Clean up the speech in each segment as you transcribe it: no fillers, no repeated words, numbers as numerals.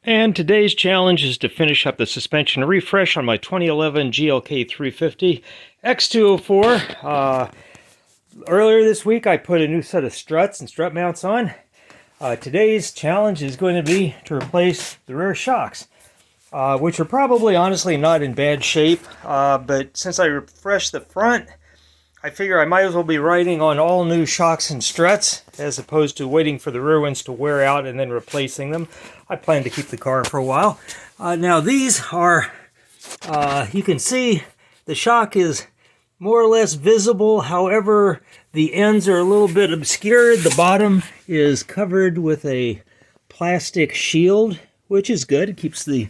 And today's challenge is to finish up the suspension refresh on my 2011 GLK 350 X204. Earlier this week I put a new set of struts and strut mounts on. Today's challenge is going to be to replace the rear shocks, which are probably honestly not in bad shape, but since I refreshed the front, I figure I might as well be riding on all new shocks and struts as opposed to waiting for the rear ones to wear out and then replacing them. I plan to keep the car for a while. Now these are, you can see the shock is more or less visible. However, the ends are a little bit obscured. The bottom is covered with a plastic shield, which is good. It keeps the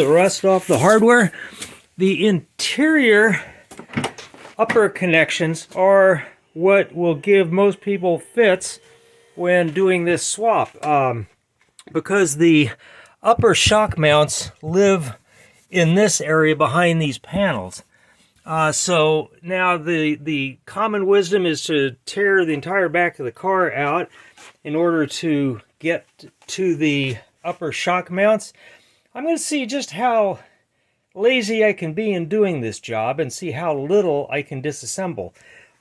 rust off the hardware. The interior upper connections are what will give most people fits when doing this swap, because the upper shock mounts live in this area behind these panels. So now the common wisdom is to tear the entire back of the car out in order to get to the upper shock mounts. I'm going to see just how lazy I can be in doing this job and see how little I can disassemble.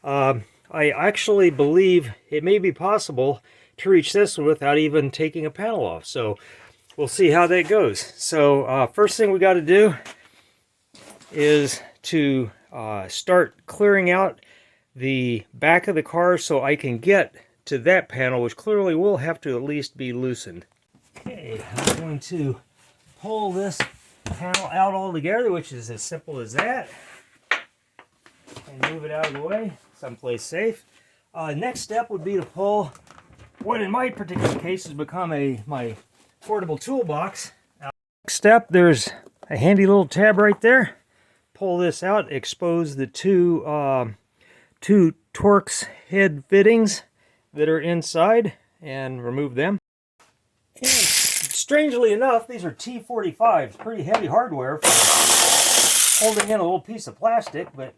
I actually believe it may be possible to reach this one without even taking a panel off. So we'll see how that goes. So first thing we got to do is to start clearing out the back of the car so I can get to that panel, which clearly will have to at least be loosened. Okay, I'm going to pull this panel out altogether, which is as simple as that, and move it out of the way someplace safe. Next step would be to pull what in my particular case has become my portable toolbox. Next step, there's a handy little tab right there. Pull this out, expose the two Torx head fittings that are inside, and remove them. And strangely enough, these are T45s, pretty heavy hardware for holding in a little piece of plastic, but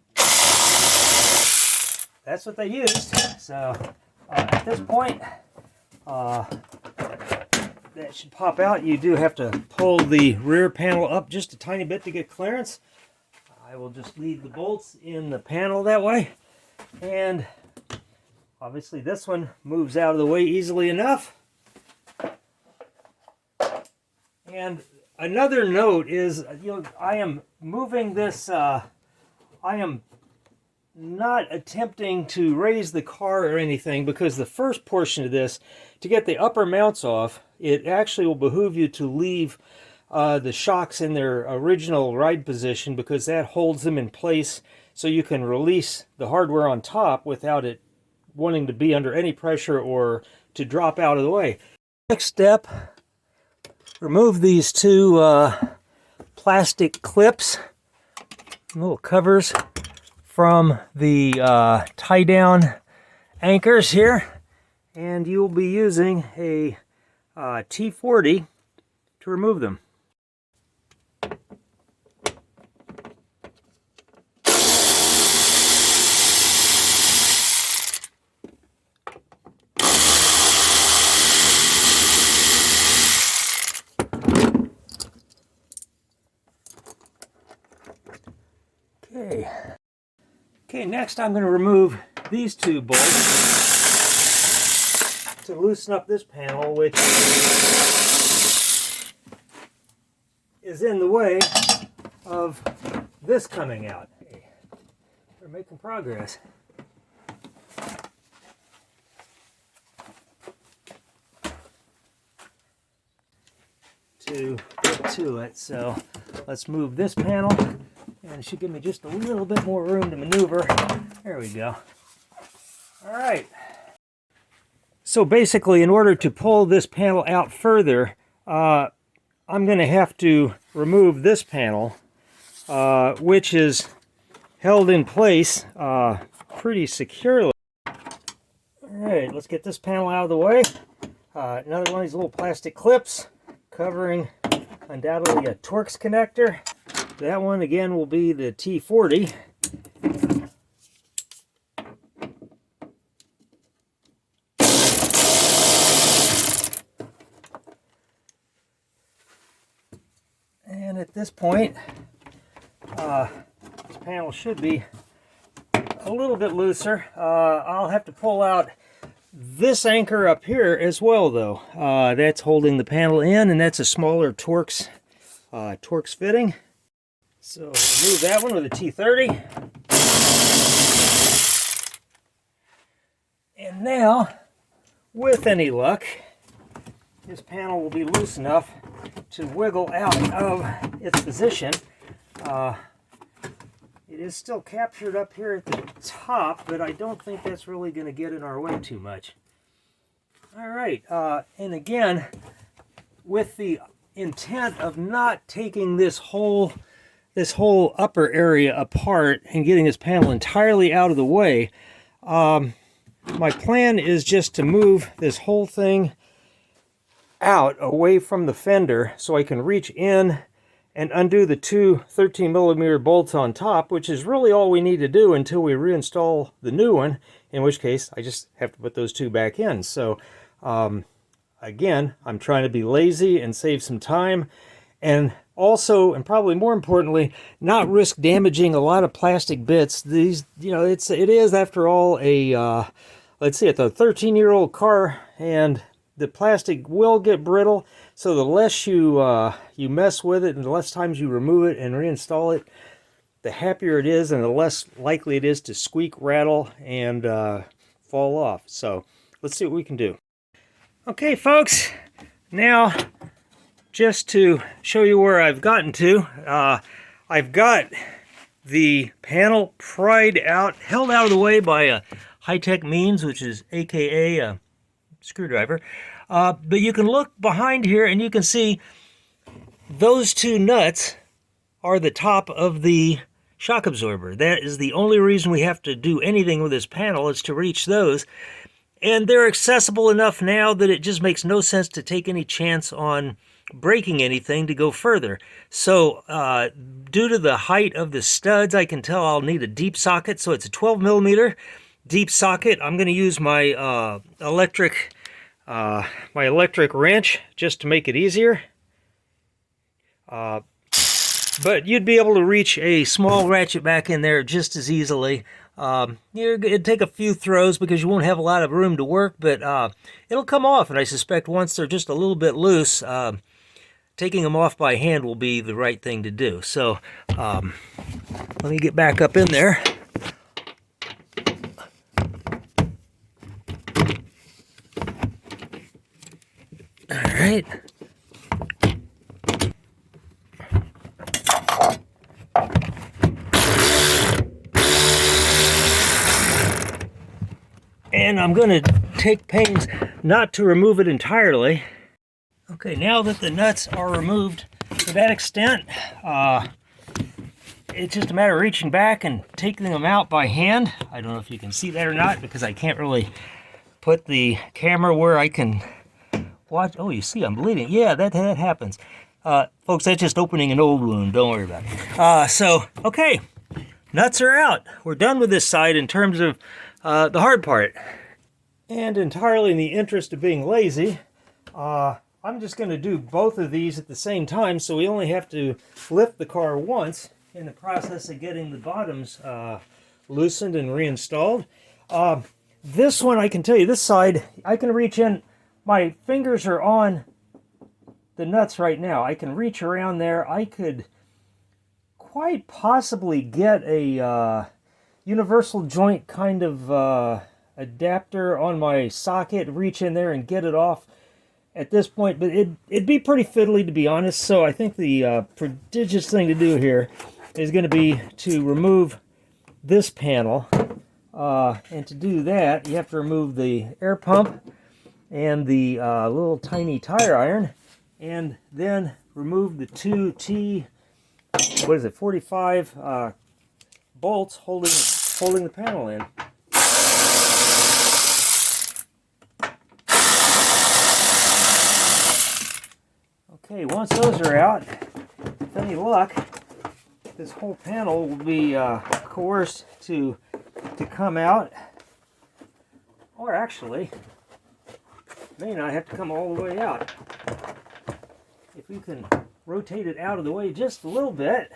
that's what they used. So at this point, that should pop out. You do have to pull the rear panel up just a tiny bit to get clearance. I will just leave the bolts in the panel that way, and obviously this one moves out of the way easily enough. And another note is, I am moving this, I am not attempting to raise the car or anything, because the first portion of this, to get the upper mounts off, it actually will behoove you to leave the shocks in their original ride position, because that holds them in place so you can release the hardware on top without it wanting to be under any pressure or to drop out of the way. Next step, remove these two plastic clips, little covers from the tie-down anchors here, and you'll be using a T40 to remove them. Okay, next I'm going to remove these two bolts to loosen up this panel, which is in the way of this coming out. Okay, we're making progress. To get to it, so let's move this panel. And it should give me just a little bit more room to maneuver. There we go. All right. So basically, in order to pull this panel out further, I'm going to have to remove this panel, which is held in place pretty securely. All right, let's get this panel out of the way. Another one of these little plastic clips covering undoubtedly a Torx connector. That one again will be the T40. And at this point, this panel should be a little bit looser. I'll have to pull out this anchor up here as well, though. That's holding the panel in, and that's a smaller Torx fitting. So remove that one with a T30. And now, with any luck, this panel will be loose enough to wiggle out of its position. It is still captured up here at the top, but I don't think that's really going to get in our way too much. All right, and again, with the intent of not taking this whole upper area apart and getting this panel entirely out of the way, my plan is just to move this whole thing out away from the fender so I can reach in and undo the two 13mm bolts on top, which is really all we need to do until we reinstall the new one, in which case I just have to put those two back in. So again, I'm trying to be lazy and save some time, and also, and probably more importantly, not risk damaging a lot of plastic bits. These, you know, it is after all a let's see, it's a 13-year-old car, and the plastic will get brittle. So the less you mess with it and the less times you remove it and reinstall it, the happier it is and the less likely it is to squeak, rattle, and fall off. So let's see what we can do. Okay, folks, now just to show you where I've gotten to, I've got the panel pried out, held out of the way by a high-tech means, which is AKA a screwdriver. But you can look behind here and you can see those two nuts are the top of the shock absorber. That is the only reason we have to do anything with this panel, is to reach those. And they're accessible enough now that it just makes no sense to take any chance on breaking anything to go further. So due to the height of the studs, I can tell I'll need a deep socket. So it's a 12mm deep socket. I'm going to use my electric wrench just to make it easier. But you'd be able to reach a small ratchet back in there just as easily. It'd take a few throws because you won't have a lot of room to work, but it'll come off, and I suspect once they're just a little bit loose, taking them off by hand will be the right thing to do. So let me get back up in there. All right. And I'm going to take pains not to remove it entirely. Okay, now that the nuts are removed to that extent, it's just a matter of reaching back and taking them out by hand. I don't know if you can see that or not because I can't really put the camera where I can watch. Oh, you see I'm bleeding. Yeah, that happens. Folks, that's just opening an old wound. Don't worry about it. So, okay, nuts are out. We're done with this side in terms of the hard part. And entirely in the interest of being lazy, I'm just going to do both of these at the same time, so we only have to lift the car once in the process of getting the bottoms loosened and reinstalled. This one, I can tell you, this side, I can reach in. My fingers are on the nuts right now. I can reach around there. I could quite possibly get a universal joint kind of adapter on my socket, reach in there and get it off at this point, but it'd be pretty fiddly, to be honest. So I think the prodigious thing to do here is going to be to remove this panel, and to do that you have to remove the air pump and the little tiny tire iron, and then remove the two 45 bolts holding the panel in. Okay, once those are out, with any luck, this whole panel will be coerced to come out. Or actually, may not have to come all the way out. If you can rotate it out of the way just a little bit,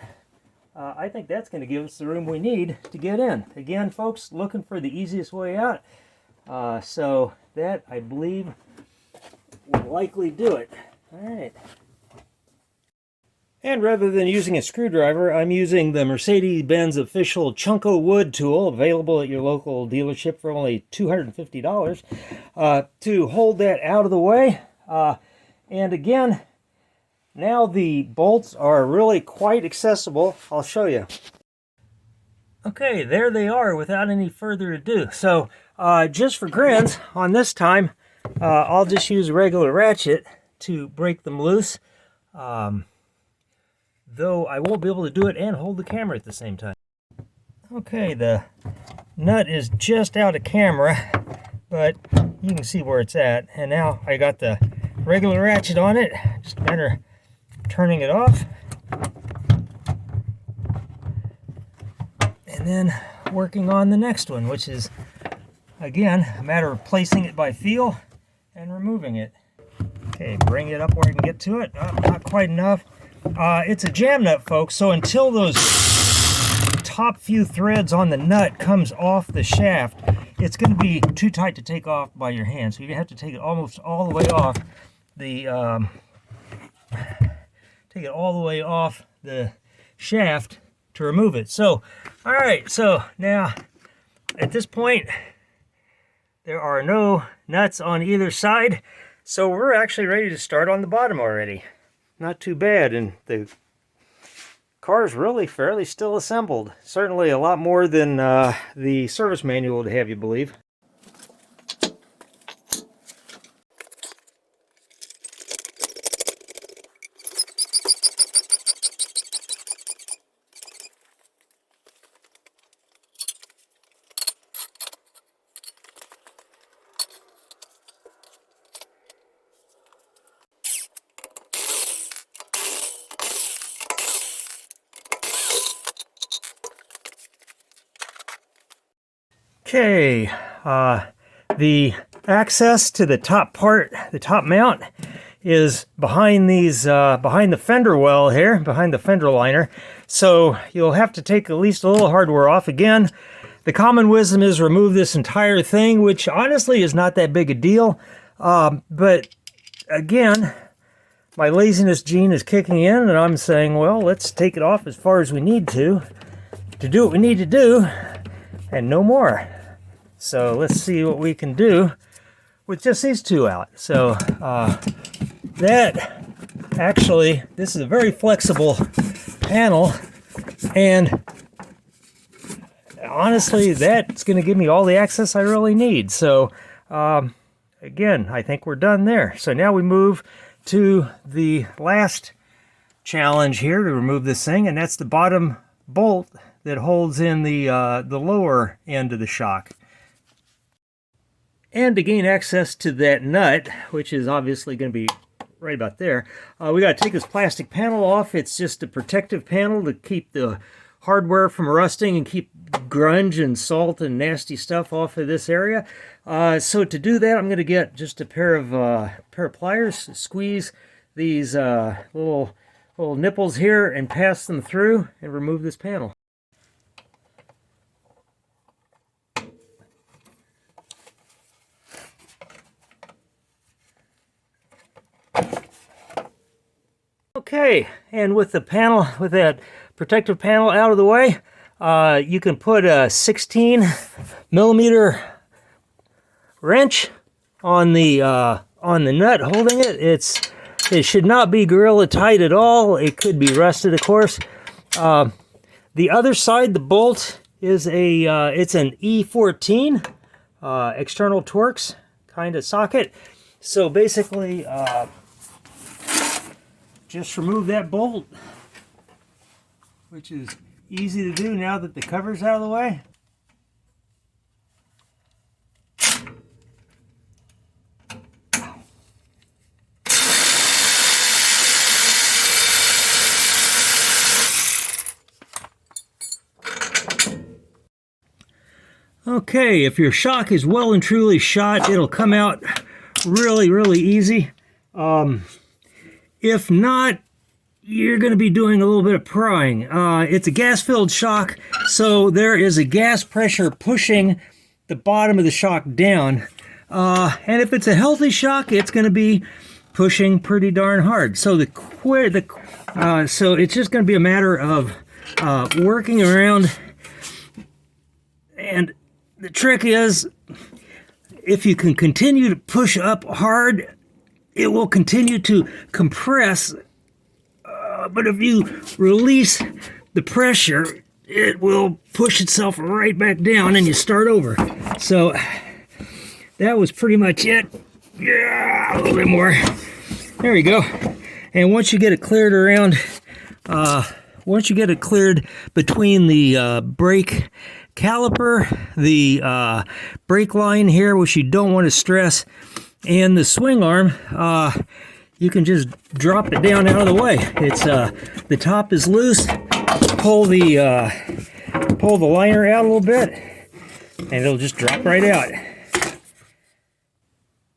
I think that's going to give us the room we need to get in. Again, folks, looking for the easiest way out. So that, I believe, will likely do it. All right. And rather than using a screwdriver, I'm using the Mercedes-Benz official Chunko wood tool, available at your local dealership for only $250, to hold that out of the way. And again, now the bolts are really quite accessible. I'll show you. Okay, there they are without any further ado. So just for grins, on this time, I'll just use a regular ratchet to break them loose. Though I won't be able to do it and hold the camera at the same time. Okay, the nut is just out of camera, but you can see where it's at. And now I got the regular ratchet on it, just a matter of turning it off. And then working on the next one, which is, again, a matter of placing it by feel and removing it. Okay, bring it up where I can get to it. Not quite enough. It's a jam nut, folks, so until those top few threads on the nut comes off the shaft, it's going to be too tight to take off by your hand. So you have to take it almost all the way off the shaft to remove it. So, all right, so now at this point, there are no nuts on either side, so we're actually ready to start on the bottom already. Not too bad, and the car's really fairly still assembled. Certainly a lot more than the service manual would have you believe. Okay, the access to the top part, the top mount, is behind these, behind the fender well here, behind the fender liner. So you'll have to take at least a little hardware off. Again, the common wisdom is remove this entire thing, which honestly is not that big a deal. But again, my laziness gene is kicking in, and I'm saying, well, let's take it off as far as we need to do what we need to do, and no more. So let's see what we can do with just these two out. So that actually, this is a very flexible panel, and honestly, that's going to give me all the access I really need. So again, I think we're done there. So now we move to the last challenge here to remove this thing, and that's the bottom bolt that holds in the lower end of the shock. And to gain access to that nut, which is obviously going to be right about there, we got to take this plastic panel off. It's just a protective panel to keep the hardware from rusting and keep grunge and salt and nasty stuff off of this area. So to do that, I'm going to get just a pair of pliers, squeeze these little nipples here and pass them through and remove this panel. Okay, and with the panel, with that protective panel out of the way, you can put a 16 millimeter wrench on the nut holding it. It should not be Gorilla tight at all. It could be rusted, of course. The other side, the bolt is it's an E14 external Torx kind of socket. So basically, just remove that bolt, which is easy to do now that the cover's out of the way. Okay, if your shock is well and truly shot, it'll come out really, really easy. If not, you're going to be doing a little bit of prying. It's a gas-filled shock, so there is a gas pressure pushing the bottom of the shock down. And if it's a healthy shock, it's going to be pushing pretty darn hard. So so it's just going to be a matter of working around. And the trick is, if you can continue to push up hard, it will continue to compress. But if you release the pressure, it will push itself right back down and you start over. So that was pretty much it. Yeah, a little bit more. There we go. And once you get it cleared around, once you get it cleared between the brake caliper, the brake line here, which you don't want to stress, and the swing arm, you can just drop it down out of the way. It's the top is loose. Pull the liner out a little bit, and it'll just drop right out.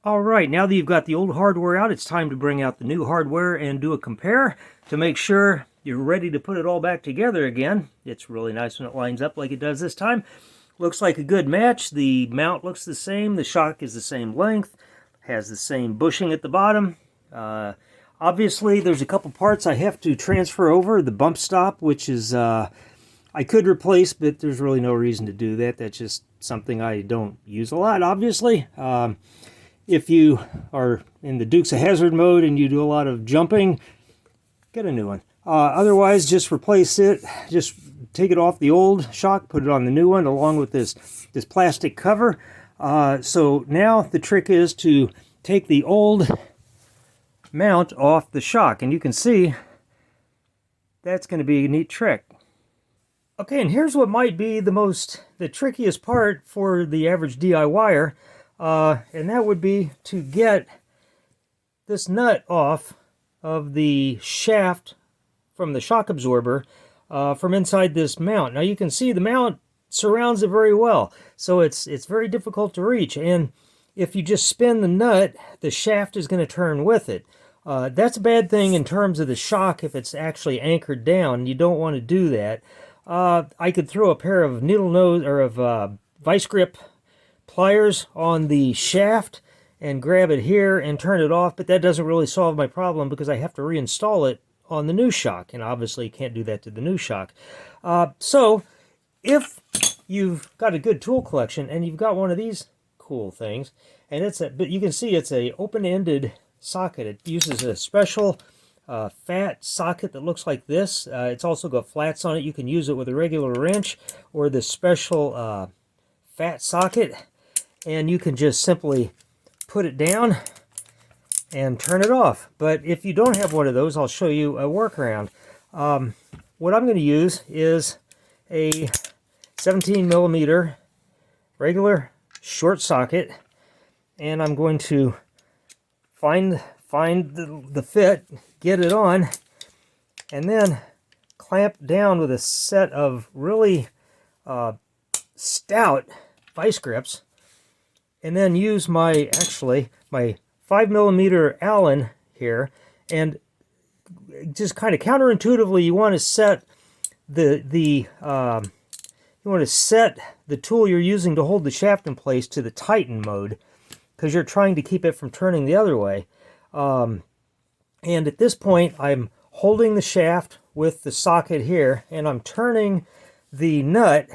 All right, now that you've got the old hardware out, it's time to bring out the new hardware and do a compare to make sure you're ready to put it all back together again. It's really nice when it lines up like it does this time. Looks like a good match. The mount looks the same. The shock is the same length. Has the same bushing at the bottom. Obviously, there's a couple parts I have to transfer over. The bump stop, which is I could replace, but there's really no reason to do that. That's just something I don't use a lot, obviously. If you are in the Dukes of Hazzard mode and you do a lot of jumping, get a new one. Otherwise, just replace it. Just take it off the old shock, put it on the new one, along with this plastic cover. So now the trick is to take the old mount off the shock, and you can see that's going to be a neat trick. Okay, and here's what might be the trickiest part for the average DIYer. And that would be to get this nut off of the shaft from the shock absorber from inside this mount. Now you can see the mount surrounds it very well, so it's very difficult to reach. And if you just spin the nut, the shaft is going to turn with it. That's a bad thing in terms of the shock if it's actually anchored down. You don't want to do that. I could throw a pair of needle nose or of vice grip pliers on the shaft and grab it here and turn it off, but that doesn't really solve my problem because I have to reinstall it on the new shock, and obviously you can't do that to the new shock. So if you've got a good tool collection and you've got one of these cool things, and but you can see it's a open-ended socket. It uses a special fat socket that looks like this. It's also got flats on it. You can use it with a regular wrench or this special fat socket, and you can just simply put it down and turn it off. But if you don't have one of those, I'll show you a workaround. What I'm going to use is a 17mm regular short socket, and I'm going to find the fit, get it on, and then clamp down with a set of really stout vice grips, and then use my 5mm Allen here, and just kind of counterintuitively, you want to set the tool you're using to hold the shaft in place to the tighten mode, because you're trying to keep it from turning the other way. And at this point, I'm holding the shaft with the socket here, and I'm turning the nut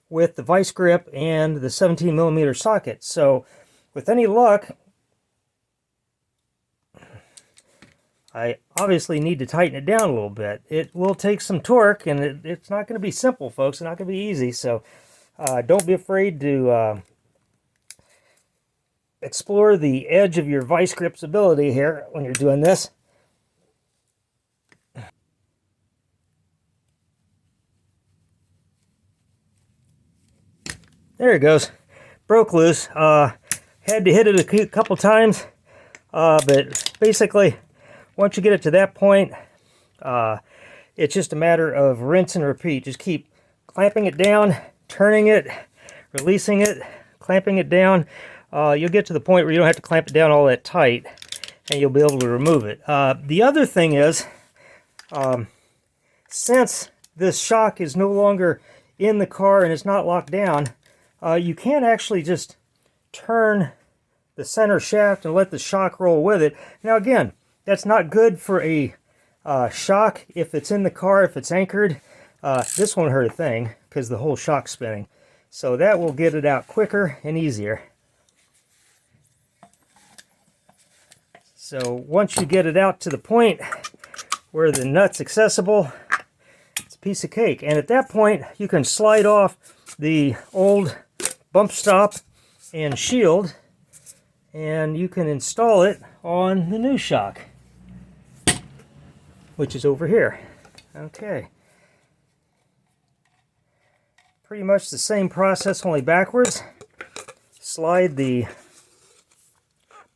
with the vice grip and the 17mm socket. So with any luck, I obviously need to tighten it down a little bit. It will take some torque, and it's not going to be simple, folks. It's not going to be easy. So don't be afraid to explore the edge of your vice grip's ability here when you're doing this. There it goes. Broke loose. Had to hit it a couple times, but basically, once you get it to that point, it's just a matter of rinse and repeat. Just keep clamping it down, turning it, releasing it, clamping it down. You'll get to the point where you don't have to clamp it down all that tight, and you'll be able to remove it. The other thing is, Since this shock is no longer in the car and it's not locked down, you can actually just turn the center shaft and let the shock roll with it. Now again, that's not good for a shock if it's in the car, if it's anchored. This won't hurt a thing because the whole shock's spinning. So that will get it out quicker and easier. So once you get it out to the point where the nut's accessible, it's a piece of cake. And at that point, you can slide off the old bump stop and shield, and you can install it on the new shock, which is over here. Okay. Pretty much the same process, only backwards. Slide the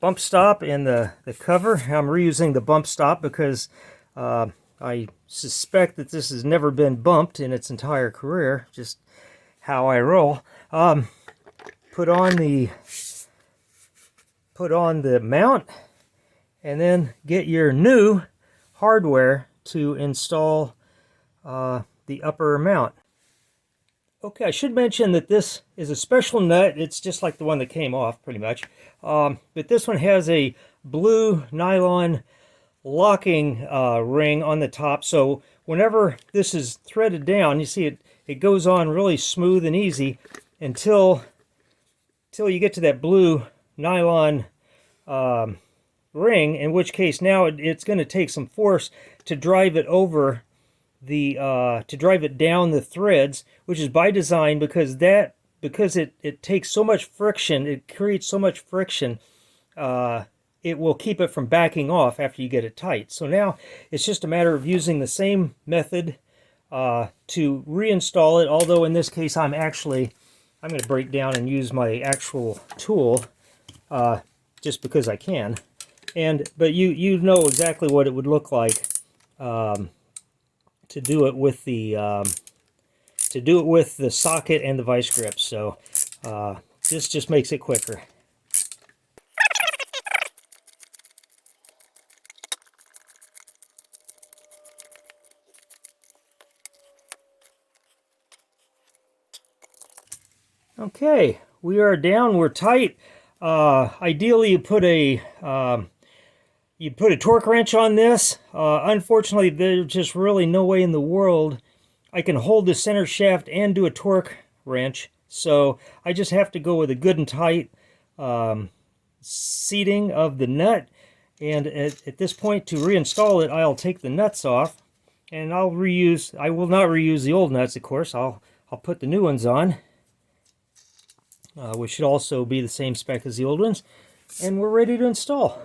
bump stop and the cover. I'm reusing the bump stop because I suspect that this has never been bumped in its entire career, just how I roll. Put on the mount, and then get your new hardware to install the upper mount. Okay, I should mention that this is a special nut. It's just like the one that came off, pretty much. But this one has a blue nylon locking ring on the top. So whenever this is threaded down, you see it goes on really smooth and easy until you get to that blue nylon ring, in which case now it's going to take some force to drive it over to drive it down the threads, which is by design because it takes so much friction, it creates so much friction, it will keep it from backing off after you get it tight. So now it's just a matter of using the same method to reinstall it, although in this case I'm going to break down and use my actual tool just because I can. But you know exactly what it would look like to do it with the socket and the vice grip. So this just makes it quicker. Okay, we are down. We're tight. Ideally, you put a torque wrench on this. Unfortunately, there's just really no way in the world I can hold the center shaft and do a torque wrench. So I just have to go with a good and tight seating of the nut. And at this point, to reinstall it, I'll take the nuts off, and I will not reuse the old nuts, of course. I'll put the new ones on, which should also be the same spec as the old ones. And we're ready to install.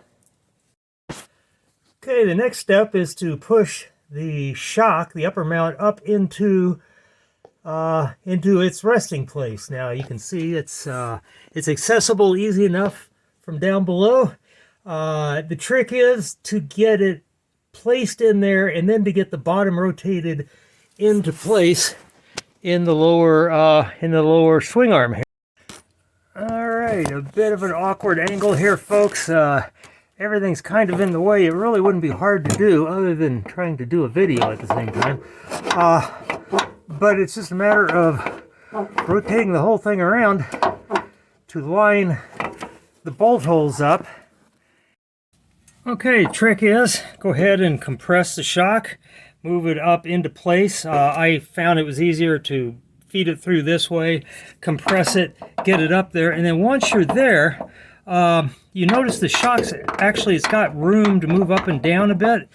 Okay, the next step is to push the shock, the upper mount, up into its resting place. Now you can see it's accessible easy enough from down below. The trick is to get it placed in there and then to get the bottom rotated into place in the lower swing arm here. All right, a bit of an awkward angle here, folks. Everything's kind of in the way. It really wouldn't be hard to do other than trying to do a video at the same time. But it's just a matter of rotating the whole thing around to line the bolt holes up. Okay, trick is go ahead and compress the shock, move it up into place. I found it was easier to feed it through this way, compress it, get it up there, and then once you're there, you notice the shock's actually, it's got room to move up and down a bit.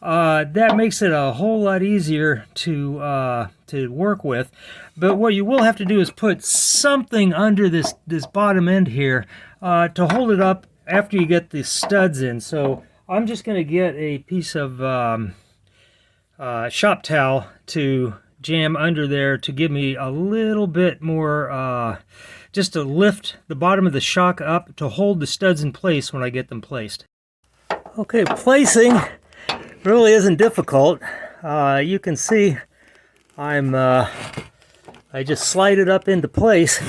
That makes it a whole lot easier to work with. But what you will have to do is put something under this bottom end here to hold it up after you get the studs in. So I'm just going to get a piece of shop towel to jam under there to give me a little bit more, just to lift the bottom of the shock up to hold the studs in place when I get them placed. Okay, placing really isn't difficult. You can see I just slide it up into place,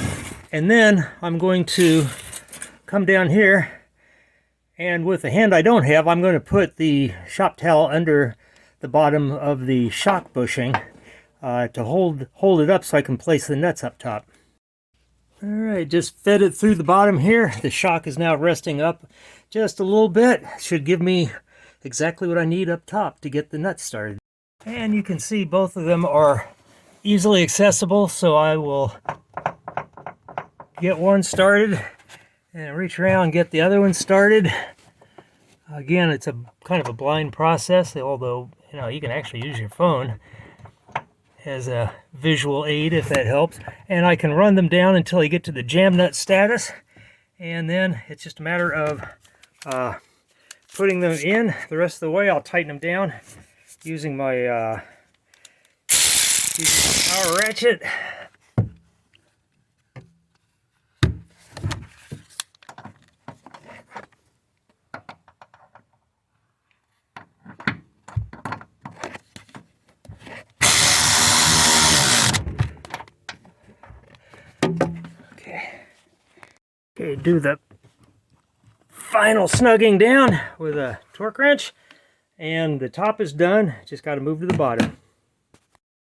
and then I'm going to come down here, and with the hand I don't have, I'm going to put the shop towel under the bottom of the shock bushing to hold it up so I can place the nuts up top. Alright, just fed it through the bottom here. The shock is now resting up just a little bit. Should give me exactly what I need up top to get the nuts started. And you can see both of them are easily accessible, so I will get one started and reach around and get the other one started. Again, it's a kind of a blind process, although you can actually use your phone as a visual aid if that helps. And I can run them down until I get to the jam nut status, and then it's just a matter of putting them in. The rest of the way I'll tighten them down using my power ratchet. Okay, do the final snugging down with a torque wrench, and the top is done. Just got to move to the bottom.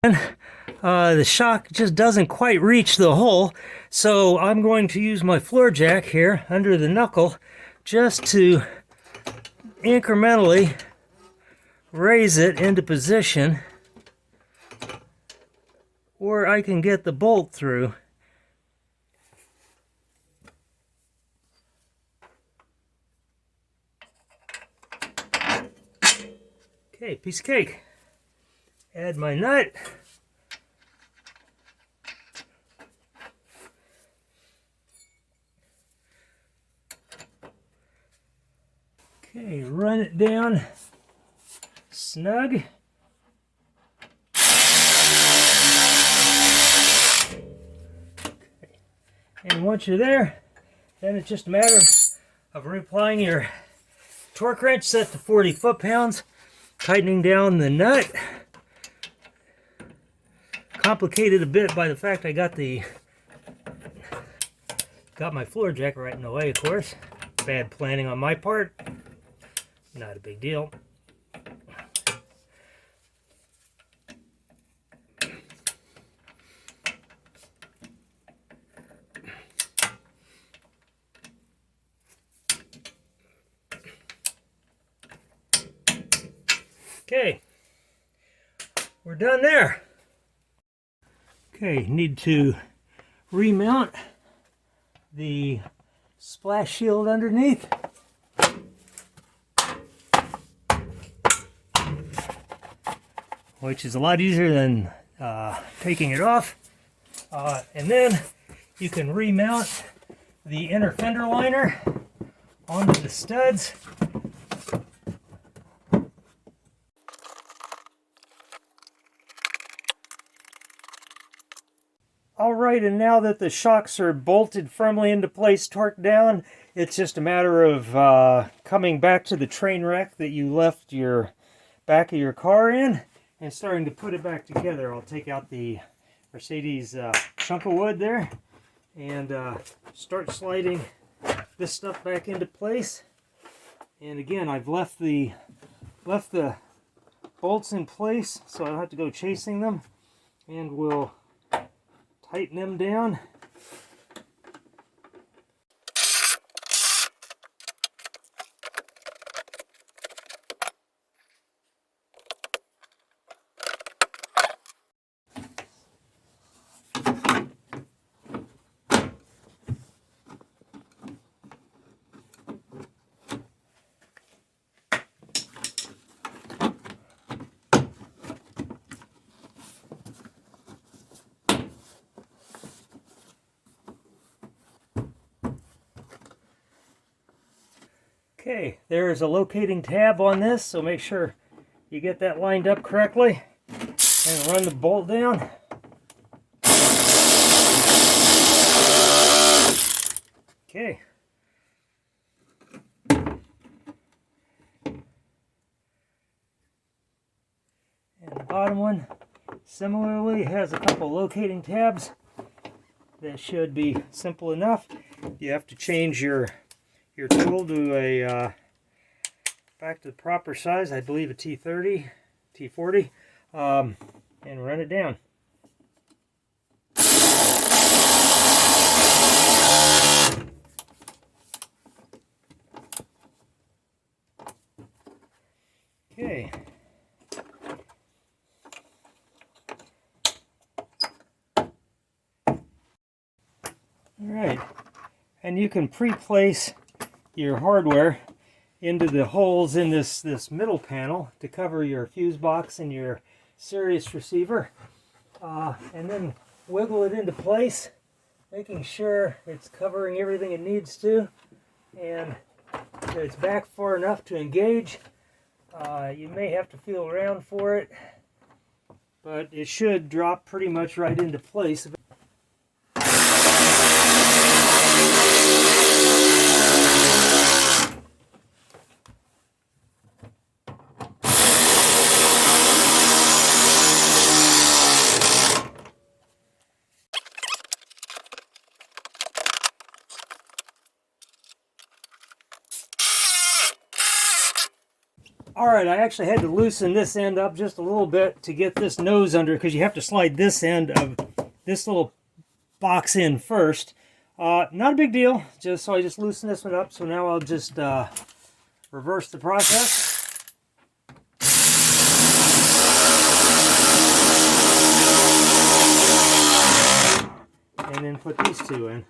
And the shock just doesn't quite reach the hole, so I'm going to use my floor jack here under the knuckle just to incrementally raise it into position where I can get the bolt through. Okay, piece of cake. Add my nut. Okay, run it down snug. Okay. And once you're there, then it's just a matter of reapplying your torque wrench set to 40 foot-pounds. Tightening down the nut. Complicated a bit by the fact I got my floor jack right in the way, of course. Bad planning on my part. Not a big deal. Okay, we're done there. Okay, need to remount the splash shield underneath. Which is a lot easier than taking it off. And then you can remount the inner fender liner onto the studs. Alright, and now that the shocks are bolted firmly into place, torqued down, it's just a matter of coming back to the train wreck that you left your back of your car in and starting to put it back together. I'll take out the Mercedes chunk of wood there and start sliding this stuff back into place. And again, I've left the bolts in place so I don't have to go chasing them, and we'll tighten them down. Okay, there's a locating tab on this, so make sure you get that lined up correctly and run the bolt down. Okay. And the bottom one similarly has a couple locating tabs. That should be simple enough. You have to change your tool to a back to the proper size. I believe a T30 T40, and run it down. Okay. Alright, and you can pre-place your hardware into the holes in this middle panel to cover your fuse box and your Sirius receiver, and then wiggle it into place, making sure it's covering everything it needs to, and that it's back far enough to engage. You may have to feel around for it, but it should drop pretty much right into place. Alright, I actually had to loosen this end up just a little bit to get this nose under, because you have to slide this end of this little box in first. Not a big deal, so I just loosened this one up, so now I'll just reverse the process. And then put these two in.